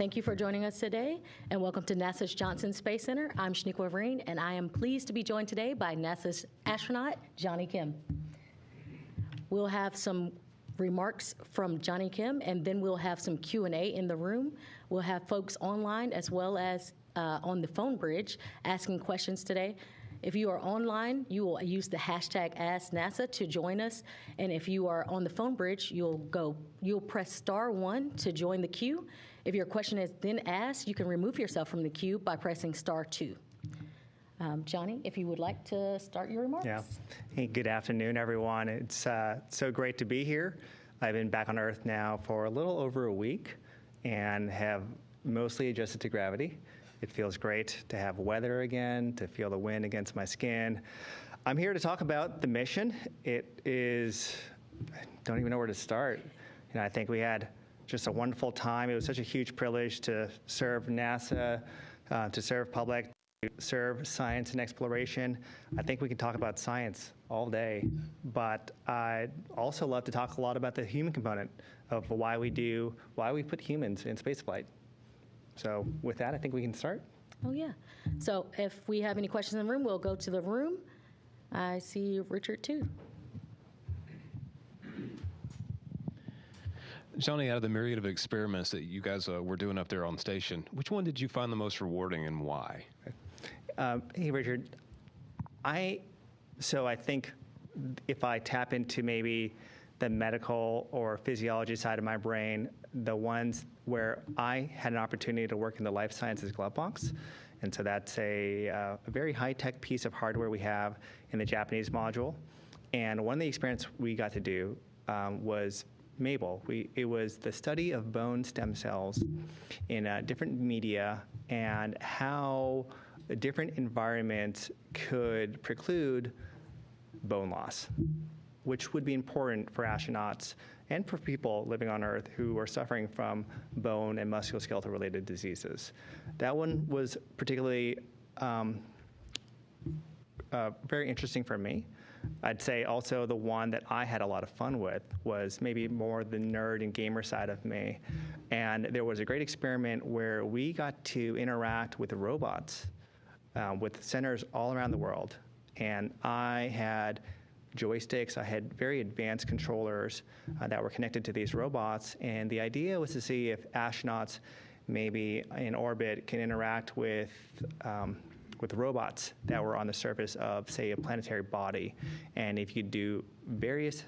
Thank you for joining us today, and welcome to NASA's Johnson Space Center. I'm Shaniqua Vereen, and I am pleased to be joined today by NASA's astronaut, Jonny Kim. We'll have some remarks from Jonny Kim, and then we'll have some Q&A in the room. We'll have folks online as well as on the phone bridge asking questions today. If you are online, you will use the hashtag AskNASA to join us. And if you are on the phone bridge, you'll press *1 to join the queue. If your question is then asked, you can remove yourself from the queue by pressing *2. Jonny, if you would like to start your remarks. Yeah. Hey, good afternoon, everyone. It's so great to be here. I've been back on Earth now for a little over a week and have mostly adjusted to gravity. It feels great to have weather again, to feel the wind against my skin. I'm here to talk about the mission. It is, I don't even know where to start. I think we had just a wonderful time. It was such a huge privilege to serve NASA, to serve public, to serve science and exploration. I think we can talk about science all day, but I'd also love to talk a lot about the human component of why we put humans in spaceflight. So with that, I think we can start. Oh, yeah. So if we have any questions in the room, we'll go to the room. I see Richard, too. Jonny, out of the myriad of experiments that you guys were doing up there on station, which one did you find the most rewarding and why? Hey, Richard. I think if I tap into maybe the medical or physiology side of my brain, the ones where I had an opportunity to work in the life sciences glove box. And so that's a very high-tech piece of hardware we have in the Japanese module. And one of the experiments we got to do was Mabel. It was the study of bone stem cells in different media and how different environments could preclude bone loss, which would be important for astronauts and for people living on Earth who are suffering from bone and musculoskeletal related diseases. That one was particularly very interesting for me. I'd say also the one that I had a lot of fun with was maybe more the nerd and gamer side of me. And there was a great experiment where we got to interact with robots, with centers all around the world. And I had joysticks, I had very advanced controllers that were connected to these robots. And the idea was to see if astronauts maybe in orbit can interact with robots that were on the surface of, say, a planetary body. And if you do various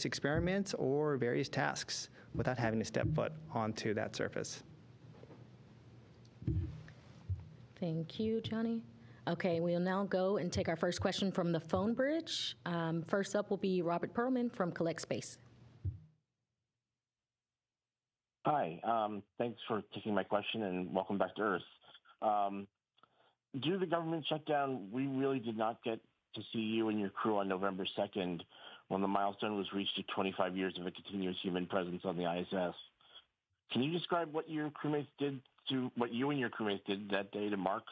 experiments or various tasks without having to step foot onto that surface. Thank you, Jonny. Okay, we'll now go and take our first question from the phone bridge. First up will be Robert Perlman from Collect Space. Hi, thanks for taking my question and welcome back to Earth. Due to the government shutdown, we really did not get to see you and your crew on November 2nd when the milestone was reached of 25 years of a continuous human presence on the ISS. Can you describe what you and your crewmates did that day to mark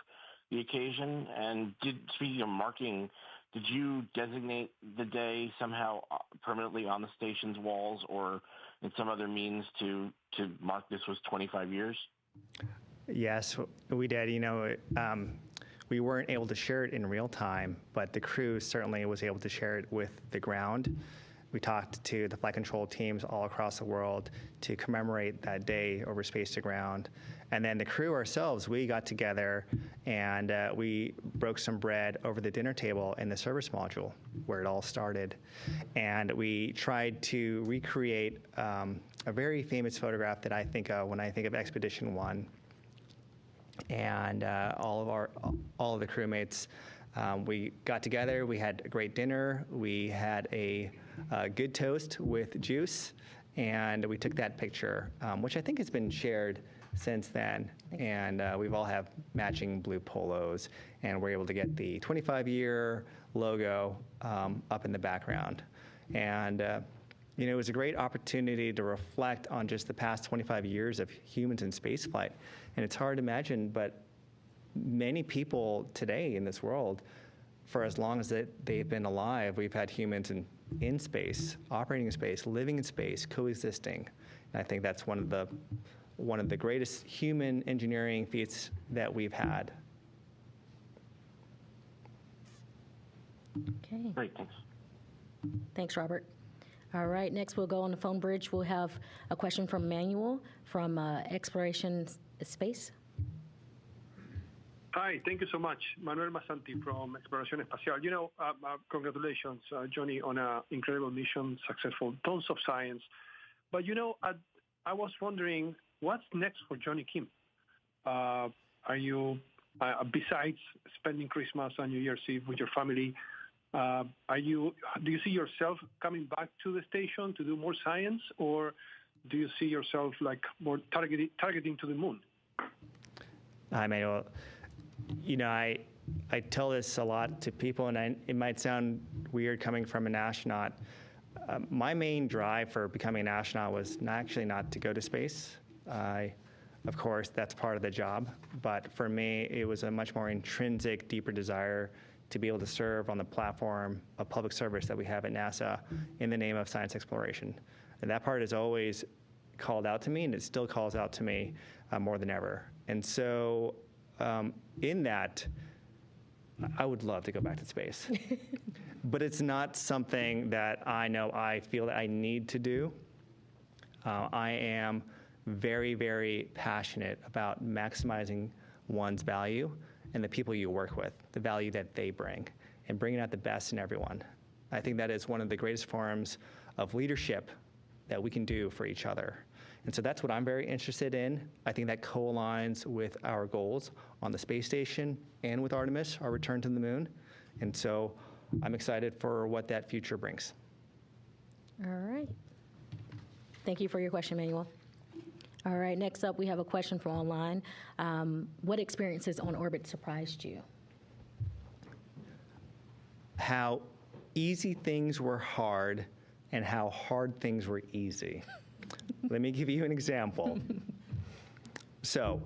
the occasion? And speaking of marking, did you designate the day somehow permanently on the station's walls or in some other means to mark this was 25 years? Yes, we did. We weren't able to share it in real time, but the crew certainly was able to share it with the ground. We talked to the flight control teams all across the world to commemorate that day over space to ground. And then the crew ourselves, we got together and we broke some bread over the dinner table in the service module where it all started. And we tried to recreate a very famous photograph that I think of when I think of Expedition 1. And all of the crewmates, we got together. We had a great dinner. We had a good toast with juice, and we took that picture, which I think has been shared since then. And we've all have matching blue polos, and we're able to get the 25-year logo up in the background. And it was a great opportunity to reflect on just the past 25 years of humans in spaceflight. And it's hard to imagine, but many people today in this world, for as long as they've been alive, we've had humans in space, operating in space, living in space, coexisting. And I think that's one of one of the greatest human engineering feats that we've had. Okay. Great, thanks. Thanks, Robert. All right, next we'll go on the phone bridge. We'll have a question from Manuel from Exploration Space. Hi, thank you so much. Manuel Masanti from Exploración Espacial. You know, congratulations, Jonny, on an incredible mission, successful, tons of science. But, you know, I was wondering, what's next for Jonny Kim? Are you, besides spending Christmas and New Year's Eve with your family, do you see yourself coming back to the station to do more science, or do you see yourself like more targeting to the moon? Hi, Manuel. You know, I tell this a lot to people, and it might sound weird coming from an astronaut. My main drive for becoming an astronaut was not to go to space. Of course, that's part of the job, but for me, it was a much more intrinsic, deeper desire to be able to serve on the platform of public service that we have at NASA in the name of science exploration. And that part has always called out to me, and it still calls out to me more than ever. And so in that, I would love to go back to space. But it's not something that I feel that I need to do. I am very, very passionate about maximizing one's value and the people you work with, the value that they bring, and bringing out the best in everyone. I think that is one of the greatest forms of leadership that we can do for each other. And so that's what I'm very interested in. I think that co-aligns with our goals on the space station and with Artemis, our return to the moon. And so I'm excited for what that future brings. All right. Thank you for your question, Manuel. All right, next up we have a question from online. What experiences on orbit surprised you? How easy things were hard and how hard things were easy. Let me give you an example. So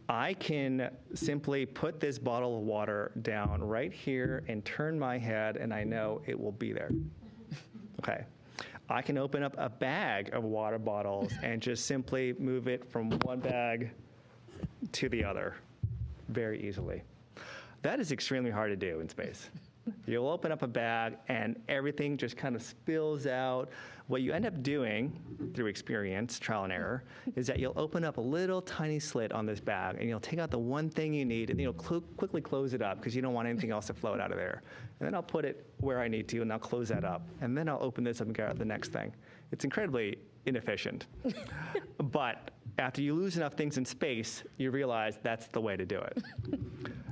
I can simply put this bottle of water down right here and turn my head, and I know it will be there. Okay. I can open up a bag of water bottles and just simply move it from one bag to the other very easily. That is extremely hard to do in space. You'll open up a bag and everything just kind of spills out. What you end up doing through experience, trial and error, is that you'll open up a little tiny slit on this bag and you'll take out the one thing you need and then you'll quickly close it up because you don't want anything else to float out of there. And then I'll put it where I need to and I'll close that up. And then I'll open this up and get out the next thing. It's incredibly inefficient. But after you lose enough things in space, you realize that's the way to do it.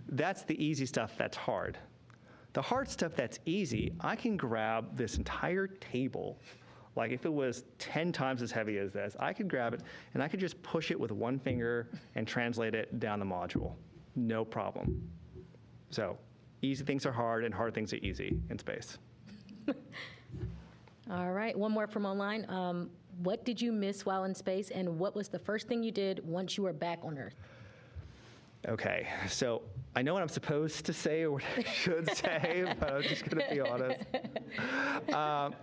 That's the easy stuff that's hard. The hard stuff that's easy, I can grab this entire table, like if it was 10 times as heavy as this, I could grab it and I could just push it with one finger and translate it down the module. No problem. So easy things are hard and hard things are easy in space. All right, one more from online. What did you miss while in space, and what was the first thing you did once you were back on Earth? Okay, so I know what I'm supposed to say or what I should say, but I'm just going to be honest.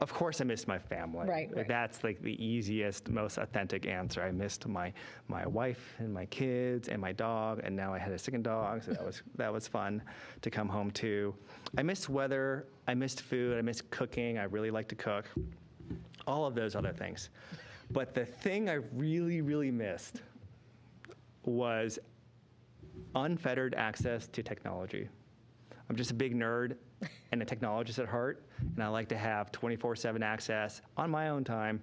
Of course, I missed my family. Right. That's like the easiest, most authentic answer. I missed my wife and my kids and my dog, and now I had a second dog, so that was fun to come home to. I missed weather. I missed food. I missed cooking. I really like to cook. All of those other things. But the thing I really, really missed was unfettered access to technology. I'm just a big nerd and a technologist at heart, and I like to have 24/7 access on my own time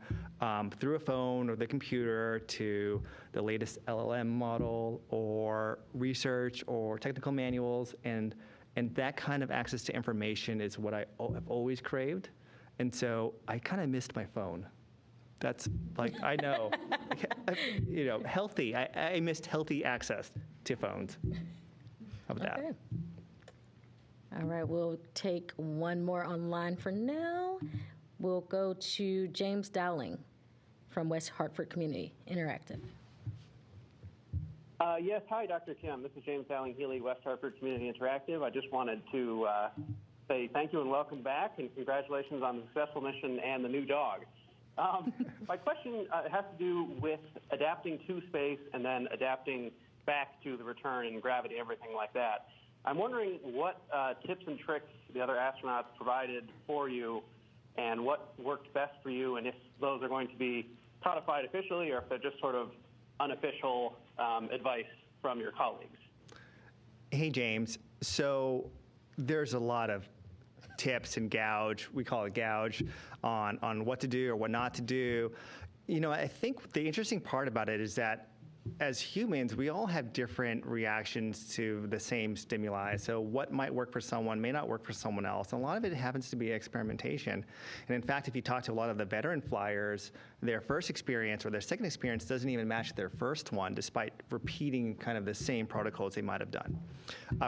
through a phone or the computer to the latest LLM model or research or technical manuals, and that kind of access to information is what I have always craved, and so I kind of missed my phone. That's like, I know, healthy. I missed healthy access to phones. How about that? All right, we'll take one more online for now. We'll go to James Dowling from West Hartford Community Interactive. Yes, hi, Dr. Kim. This is James Dowling Healy, West Hartford Community Interactive. I just wanted to say thank you and welcome back, and congratulations on the successful mission and the new dog. My question has to do with adapting to space and then adapting back to the return in gravity, everything like that. I'm wondering what tips and tricks the other astronauts provided for you and what worked best for you, and if those are going to be codified officially or if they're just sort of unofficial advice from your colleagues. Hey, James. So there's a lot of tips and we call it gouge, on what to do or what not to do. You know, I think the interesting part about it is that as humans, we all have different reactions to the same stimuli. So what might work for someone may not work for someone else. And a lot of it happens to be experimentation. And in fact, if you talk to a lot of the veteran flyers, their first experience or their second experience doesn't even match their first one, despite repeating kind of the same protocols they might have done.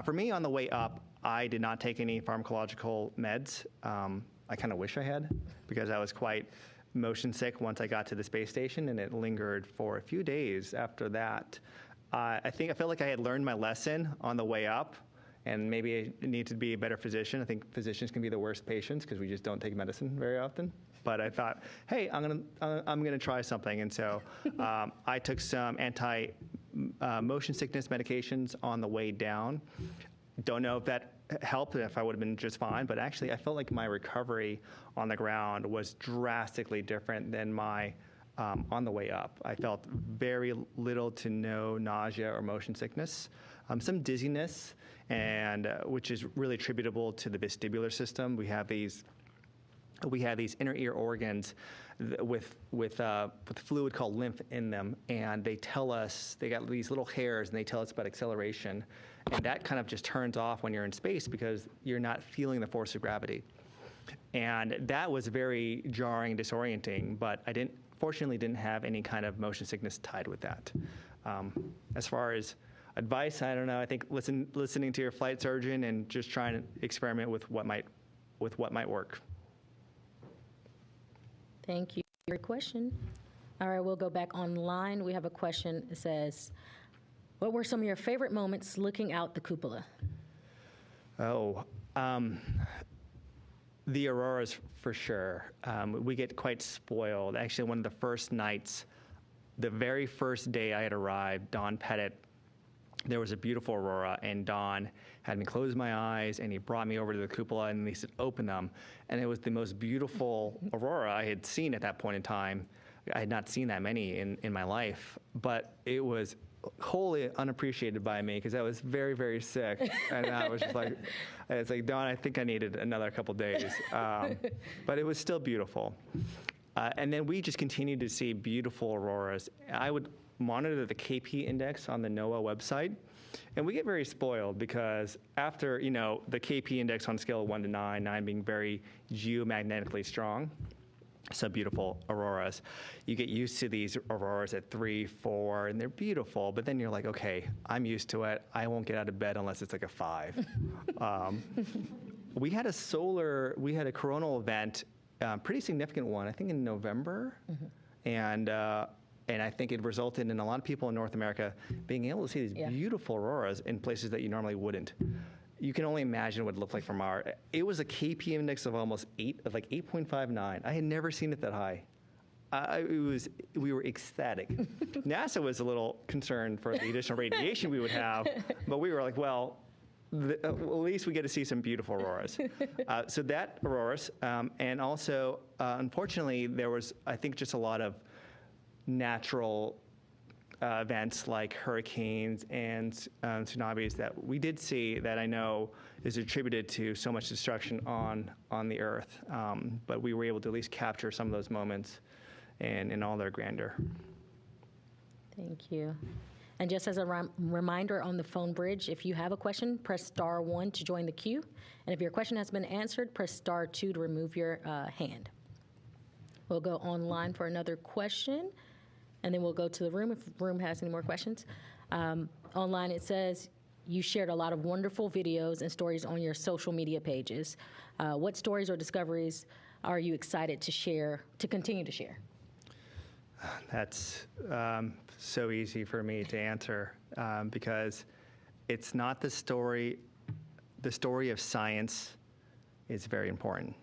For me, on the way up, I did not take any pharmacological meds. I kind of wish I had, because I was quite motion sick once I got to the space station, and it lingered for a few days after that. I felt like I had learned my lesson on the way up, and maybe I need to be a better physician. I think physicians can be the worst patients because we just don't take medicine very often. But I thought, hey, I'm gonna try something, and so I took some motion sickness medications on the way down. Don't know if that helped, if I would have been just fine, but actually I felt like my recovery on the ground was drastically different than my on the way up. I felt very little to no nausea or motion sickness, some dizziness, and which is really attributable to the vestibular system. We have these inner ear organs with fluid called lymph in them, and they tell us, they got these little hairs, and they tell us about acceleration. And that kind of just turns off when you're in space because you're not feeling the force of gravity. And that was very jarring, disorienting, but I fortunately didn't have any kind of motion sickness tied with that. As far as advice, I don't know. I think listening to your flight surgeon and just trying to experiment with what might work. Thank you for your question. All right, we'll go back online. We have a question that says, what were some of your favorite moments looking out the cupola? The auroras, for sure. We get quite spoiled. Actually, one of the first nights, the very first day I had arrived, Don Pettit, there was a beautiful aurora, and Don had me close my eyes, and he brought me over to the cupola, and he said, open them. And it was the most beautiful aurora I had seen at that point in time. I had not seen that many in my life, but it was wholly unappreciated by me because I was very, very sick. And I was just like, it's like, Don, I think I needed another couple days. But it was still beautiful. And then we just continued to see beautiful auroras. I would monitor the KP index on the NOAA website, and we get very spoiled because after, the KP index on a scale of 1 to 9, 9 being very geomagnetically strong, so beautiful auroras, you get used to these auroras at 3, 4, and they're beautiful, but then you're like, okay, I'm used to it. I won't get out of bed unless it's like a 5. We had a coronal event, pretty significant one, I think in November, and I think it resulted in a lot of people in North America being able to see these beautiful auroras in places that you normally wouldn't. You can only imagine what it looked like from it was a KP index of almost 8, of like 8.59. I had never seen it that high. We were ecstatic. NASA was a little concerned for the additional radiation we would have, but we were like, well, at least we get to see some beautiful auroras. So that auroras, and also, unfortunately, there was, I think, just a lot of natural events like hurricanes and tsunamis that we did see that I know is attributed to so much destruction on the Earth. But we were able to at least capture some of those moments in all their grandeur. Thank you. And just as a reminder on the phone bridge, if you have a question, press star 1 to join the queue. And if your question has been answered, press star 2 to remove your hand. We'll go online for another question, and then we'll go to the room if the room has any more questions. Online it says, you shared a lot of wonderful videos and stories on your social media pages. What stories or discoveries are you excited to continue to share? That's so easy for me to answer because it's not the story. The story of science is very important,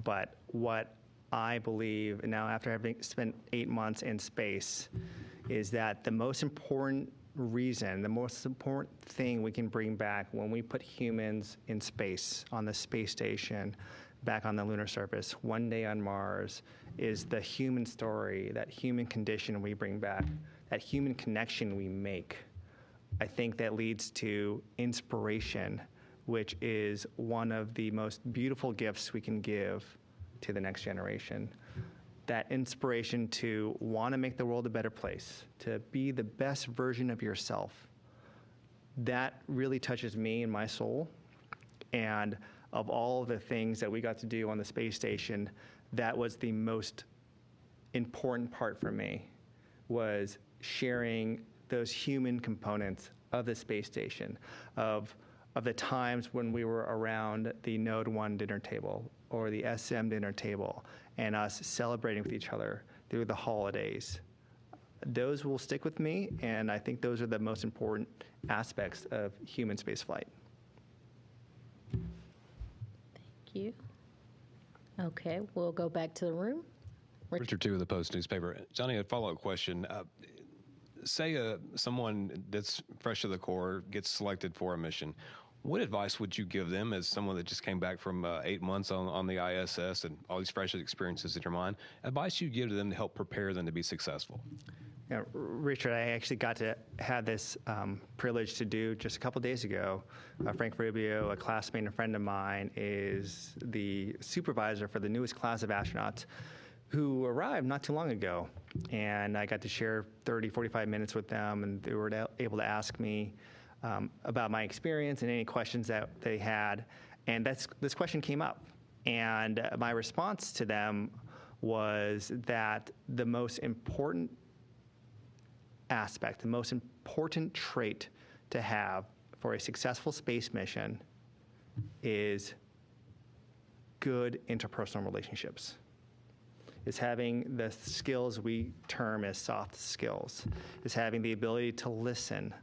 but what I believe, now after having spent 8 months in space, is that the most important reason, the most important thing we can bring back when we put humans in space, on the space station, back on the lunar surface, one day on Mars, is the human story, that human condition we bring back, that human connection we make. I think that leads to inspiration, which is one of the most beautiful gifts we can give to the next generation. That inspiration to want to make the world a better place, to be the best version of yourself. That really touches me and my soul. And of all the things that we got to do on the space station, that was the most important part for me, was sharing those human components of the space station, of the times when we were around the Node 1 dinner table or the SM dinner table and us celebrating with each other through the holidays. Those will stick with me, and I think those are the most important aspects of human spaceflight. Thank you. Okay, we'll go back to the room. Richard Two of the Post newspaper. Jonny, a follow-up question. Say someone that's fresh to the Corps gets selected for a mission. What advice would you give them as someone that just came back from 8 months on the ISS and all these fresh experiences in your mind? Advice you give to them to help prepare them to be successful? Yeah, Richard, I actually got to have this privilege to do just a couple days ago. Frank Rubio, a classmate and a friend of mine, is the supervisor for the newest class of astronauts who arrived not too long ago. And I got to share 30, 45 minutes with them, and they were able to ask me about my experience and any questions that they had. And this question came up. And my response to them was that the most important aspect, the most important trait to have for a successful space mission is good interpersonal relationships. Is having the skills we term as soft skills, is having the ability to listen,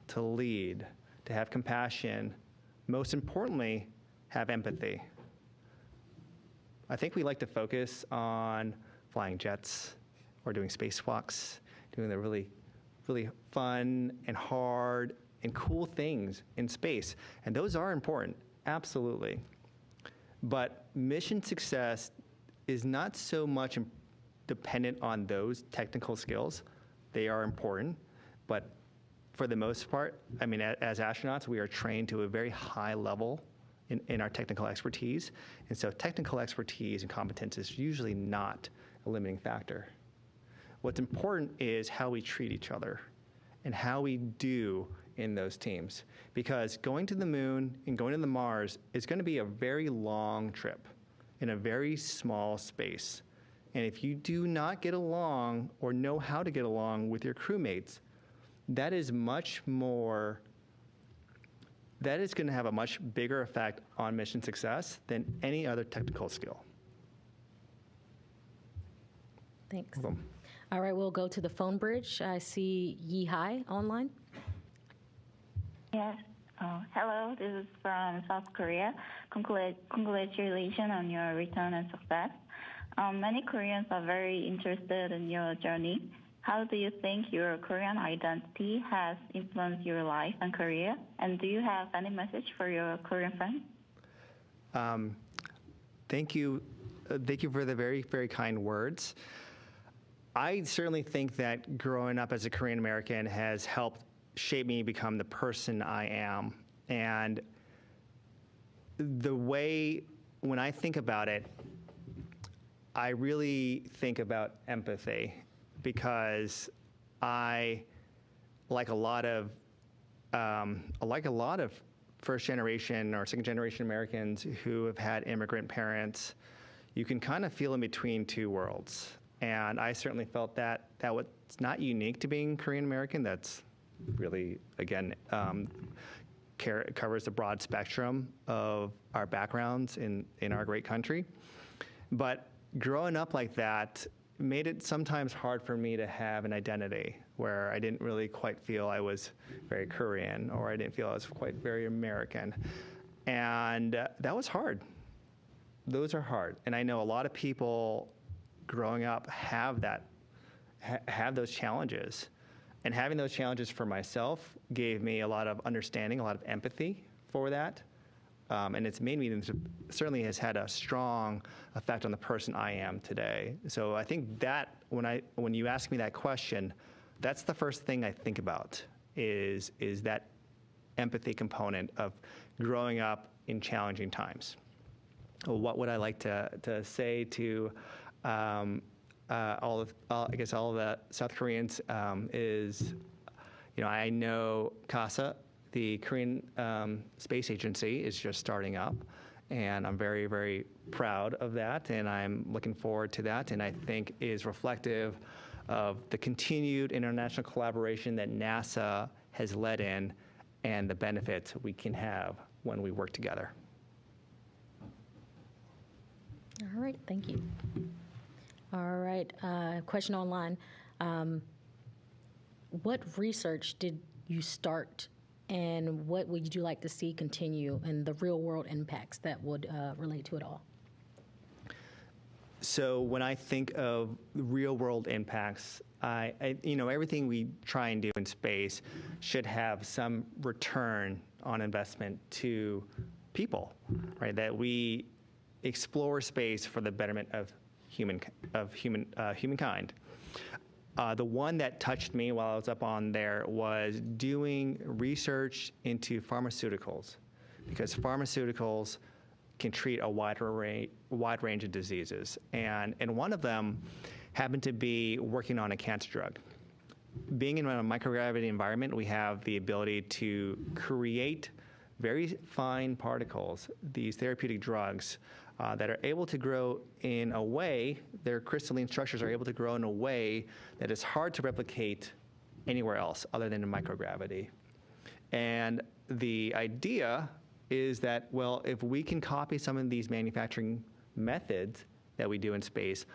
to lead, to have compassion, most importantly, have empathy. I think we like to focus on flying jets or doing spacewalks, doing the really fun and hard and cool things in space. And those are important, absolutely. But mission success is not so much dependent on those technical skills. They are important, but for the most part, I mean, as astronauts, we are trained to a very high level in our technical expertise. And so technical expertise and competence is usually not a limiting factor. What's important is how we treat each other and how we do in those teams. Because going to the moon and going to the Mars is going to be a very long trip in a very small space. And if you do not get along or know how to get along with your crewmates, that is going to have a much bigger effect on mission success than any other technical skill. Thanks. Welcome. All right, we'll go to the phone bridge. I see Yi Hai online. Yes. Hello, this is from South Korea. Congratulations on your return and success. Many Koreans are very interested in your journey. How do you think your Korean identity has influenced your life and career? And do you have any message for your Korean friends? Thank you. Thank you for the very, very kind words. I certainly think that growing up as a Korean American has helped shape me become the person I am. And the way, when I think about it, I really think about empathy, because I, like a lot of first generation or second generation Americans who have had immigrant parents, you can kind of feel in between two worlds. And I certainly felt that was not unique to being Korean American. That's really, again, covers the broad spectrum of our backgrounds in our great country. But growing up like that made it sometimes hard for me to have an identity, where I didn't really quite feel I was very Korean, or I didn't feel I was quite very American. And that was hard. Those are hard. And I know a lot of people growing up have those challenges. And having those challenges for myself gave me a lot of understanding, a lot of empathy for that. And it's made me, certainly has had a strong effect on the person I am today. So I think that when you ask me that question, that's the first thing I think about is that empathy component of growing up in challenging times. What would I like to say to all of the South Koreans is, I know CASA, the Korean Space Agency, is just starting up, and I'm very, very proud of that, and I'm looking forward to that, and I think is reflective of the continued international collaboration that NASA has led in and the benefits we can have when we work together. All right, thank you. All right, question online. What research did you start, and what would you like to see continue, and the real-world impacts that would relate to it all? So when I think of real-world impacts, everything we try and do in space should have some return on investment to people, right? That we explore space for the betterment of humankind. The one that touched me while I was up on there was doing research into pharmaceuticals, because pharmaceuticals can treat a wide range of diseases. And one of them happened to be working on a cancer drug. Being in a microgravity environment, we have the ability to create very fine particles, these therapeutic drugs, that are able to grow in a way, their crystalline structures are able to grow in a way that is hard to replicate anywhere else other than in microgravity. And the idea is that, well, if we can copy some of these manufacturing methods that we do in space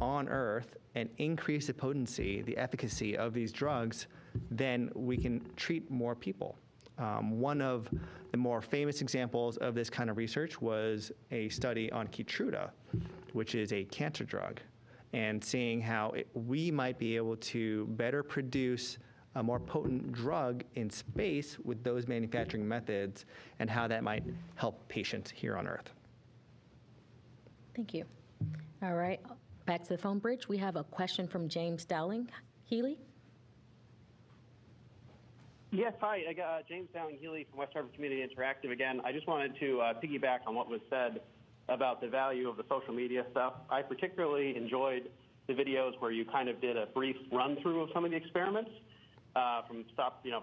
on Earth and increase the potency, the efficacy of these drugs, then we can treat more people. One of the more famous examples of this kind of research was a study on Keytruda, which is a cancer drug, and seeing how we might be able to better produce a more potent drug in space with those manufacturing methods, and how that might help patients here on Earth. Thank you. All right, back to the phone bridge. We have a question from James Dowling Healy. Yes, hi. I got James Dowling Healy from West Hartford Community Interactive again. I just wanted to piggyback on what was said about the value of the social media stuff. I particularly enjoyed the videos where you kind of did a brief run-through of some of the experiments from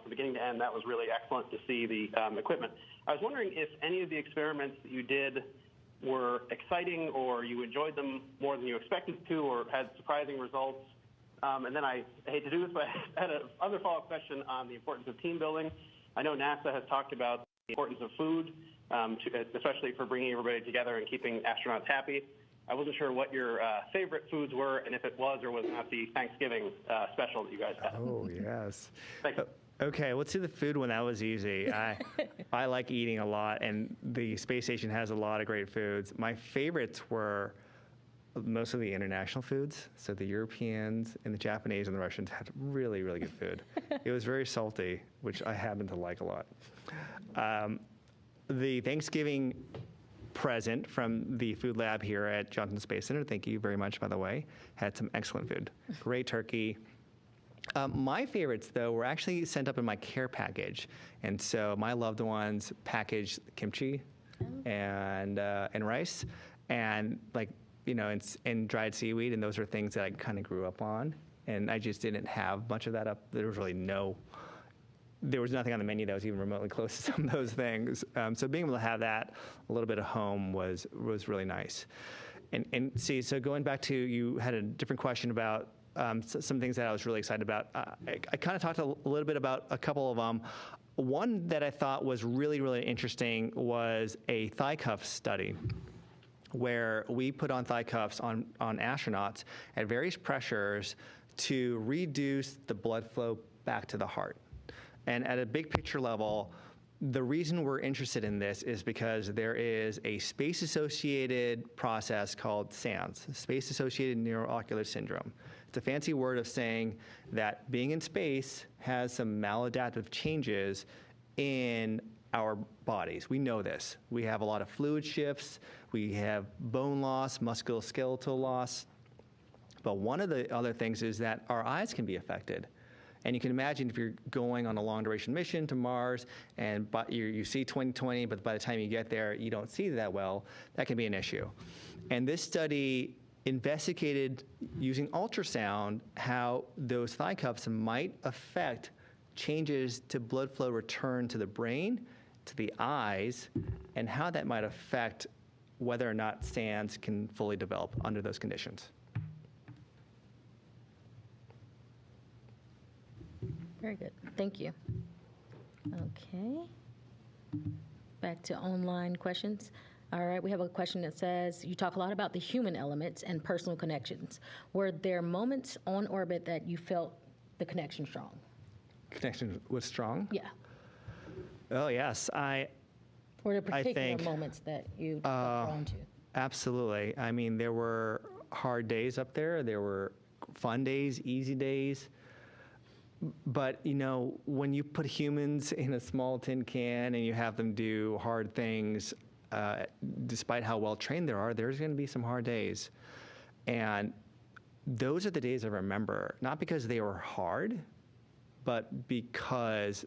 beginning to end. That was really excellent to see the equipment. I was wondering if any of the experiments that you did were exciting, or you enjoyed them more than you expected to, or had surprising results. And then I hate to do this, but I had another follow-up question on the importance of team building. I know NASA has talked about the importance of food, especially for bringing everybody together and keeping astronauts happy. I wasn't sure what your favorite foods were, and if it was or was not the Thanksgiving special that you guys had. Oh, yes. Thank you. Okay, let's do the food one. That was easy. I like eating a lot, and the space station has a lot of great foods. My favorites were most of the international foods. So the Europeans and the Japanese and the Russians had really, really good food. It was very salty, which I happen to like a lot. The Thanksgiving present from the food lab here at Johnson Space Center, thank you very much, by the way, had some excellent food. Great turkey. My favorites, though, were actually sent up in my care package. And so my loved ones packaged kimchi and rice and and dried seaweed, and those are things that I kind of grew up on. And I just didn't have much of that up. There was nothing on the menu that was even remotely close to some of those things. So being able to have that, a little bit of home was really nice. And see, so going back to, you had a different question about some things that I was really excited about. I kind of talked a little bit about a couple of them. One that I thought was really, really interesting was a thigh cuff study, where we put on thigh cuffs on astronauts at various pressures to reduce the blood flow back to the heart. And at a big picture level, the reason we're interested in this is because there is a space-associated process called SANS, space-associated neuroocular syndrome. It's a fancy word of saying that being in space has some maladaptive changes in our bodies. We know this. We have a lot of fluid shifts. We have bone loss, musculoskeletal loss. But one of the other things is that our eyes can be affected. And you can imagine if you're going on a long-duration mission to Mars and you see 20/20, but by the time you get there, you don't see that well, that can be an issue. And this study investigated using ultrasound how those thigh cups might affect changes to blood flow return to the brain, to the eyes, and how that might affect whether or not SANS can fully develop under those conditions. Very good. Thank you. Okay. Back to online questions. All right, we have a question that says, you talk a lot about the human elements and personal connections. Were there moments on orbit that you felt the connection strong? Connection was strong? Yeah. Oh, yes. Were there particular moments that you felt drawn to? Absolutely. I mean, there were hard days up there. There were fun days, easy days. But, you know, when you put humans in a small tin can and you have them do hard things, despite how well trained they are, there's going to be some hard days. And those are the days I remember, not because they were hard, but because,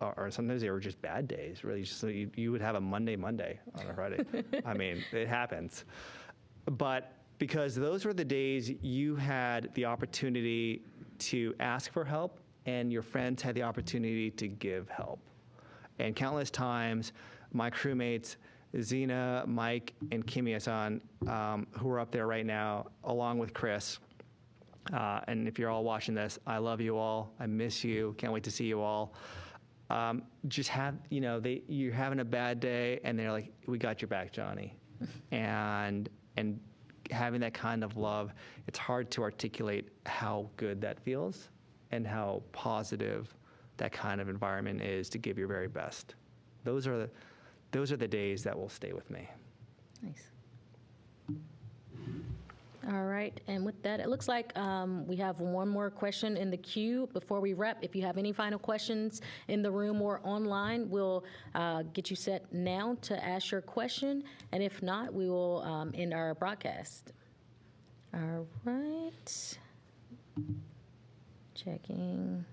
or sometimes they were just bad days, really. Just so you would have a Monday on a Friday. I mean, it happens. But because those were the days you had the opportunity to ask for help, and your friends had the opportunity to give help. And countless times, my crewmates, Zena, Mike, and Kimia-san, who are up there right now, along with Chris, and if you're all watching this, I love you all. I miss you. Can't wait to see you all. Just have, you know, you're having a bad day, and they're like, "We got your back, Johnny." and having that kind of love, it's hard to articulate how good that feels and how positive that kind of environment is to give your very best. Those are the days that will stay with me. Nice. All right, and with that, it looks like we have one more question in the queue before we wrap. If you have any final questions in the room or online, we'll get you set now to ask your question, and if not, we will end our broadcast. All right. Checking.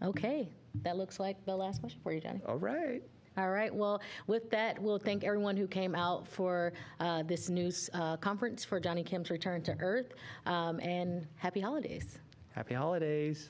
Okay, that looks like the last question for you, Johnny. All right. All right. Well, with that, we'll thank everyone who came out for this news conference for Jonny Kim's return to Earth, and happy holidays. Happy holidays.